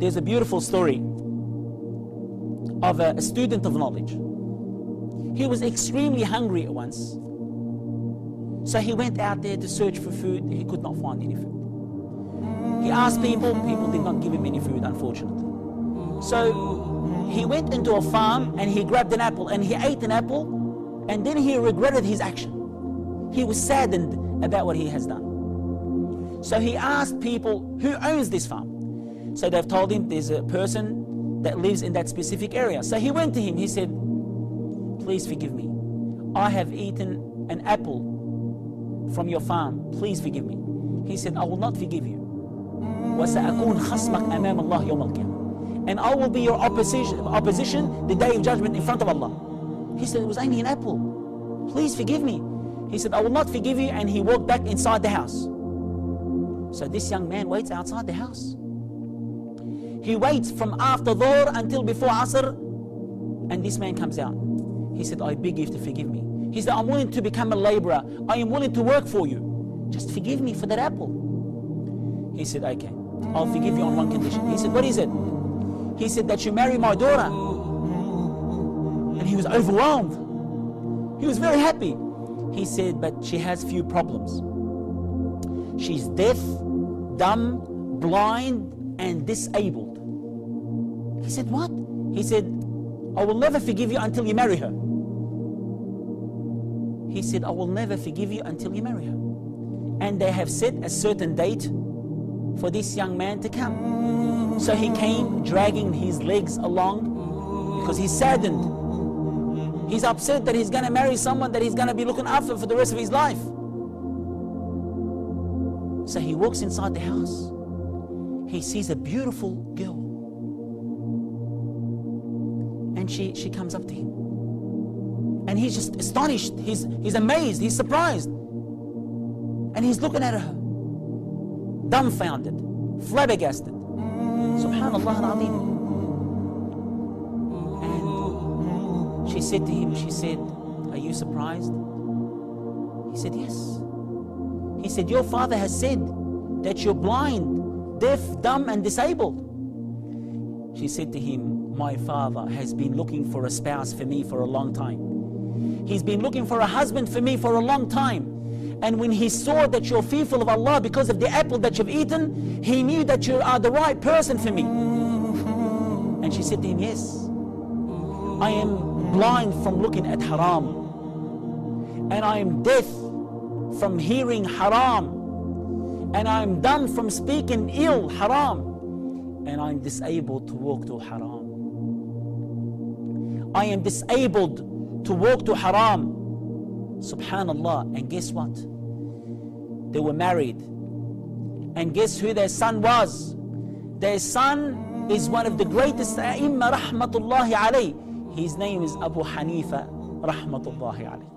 there's a beautiful story of a student of knowledge. He was extremely hungry at once. So he went out there to search for food. He could not find any food. He asked people. People did not give him any food, unfortunately. So he went into a farm and he grabbed an apple and he ate an apple, and then he regretted his action. He was saddened about what he has done. So he asked people, who owns this farm? So they've told him there's a person that lives in that specific area. So he went to him. He said, please forgive me. I have eaten an apple from your farm. Please forgive me. He said, I will not forgive you. وَسَأَكُونْ خَصْمَكْ أَمَامَ اللَّهِ يَوْمَ الْقِيَامَةِ. And I will be your opposition the day of judgment in front of Allah. He said, it was only an apple. Please forgive me. He said, I will not forgive you. And he walked back inside the house. So this young man waits outside the house. He waits from after Dhuhr until before Asr, and this man comes out. He said, I beg you to forgive me. He said, I'm willing to become a laborer. I am willing to work for you. Just forgive me for that apple. He said, okay, I'll forgive you on one condition. He said, what is it? He said, that you marry my daughter. And he was overwhelmed. He was very happy. He said, but she has few problems. She's deaf, dumb, blind, and disabled. He said, what? He said, I will never forgive you until you marry her. He said, I will never forgive you until you marry her. And they have set a certain date for this young man to come. So he came dragging his legs along because he's saddened. He's upset that he's going to marry someone that he's going to be looking after for the rest of his life. So he walks inside the house. He sees a beautiful girl. And she comes up to him. And he's just astonished. He's amazed. He's surprised. And he's looking at her, dumbfounded, flabbergasted. Subhanallah al-Azim. And she said to him, she said, are you surprised? He said, yes. He said, your father has said that you're blind, deaf, dumb, and disabled. She said to him, my father has been looking for a spouse for me for a long time. He's been looking for a husband for me for a long time. And when he saw that you're fearful of Allah because of the apple that you've eaten, he knew that you are the right person for me. And she said to him, yes, I am blind from looking at haram. And I am deaf from hearing haram. And I am dumb from speaking ill haram. And I am disabled to walk to haram. I am disabled to walk to haram. Subhanallah. And guess what? They were married. And guess who their son was? Their son is one of the greatest A'imma rahmatullahi alayh. His name is Abu Hanifa rahmatullahi alayh.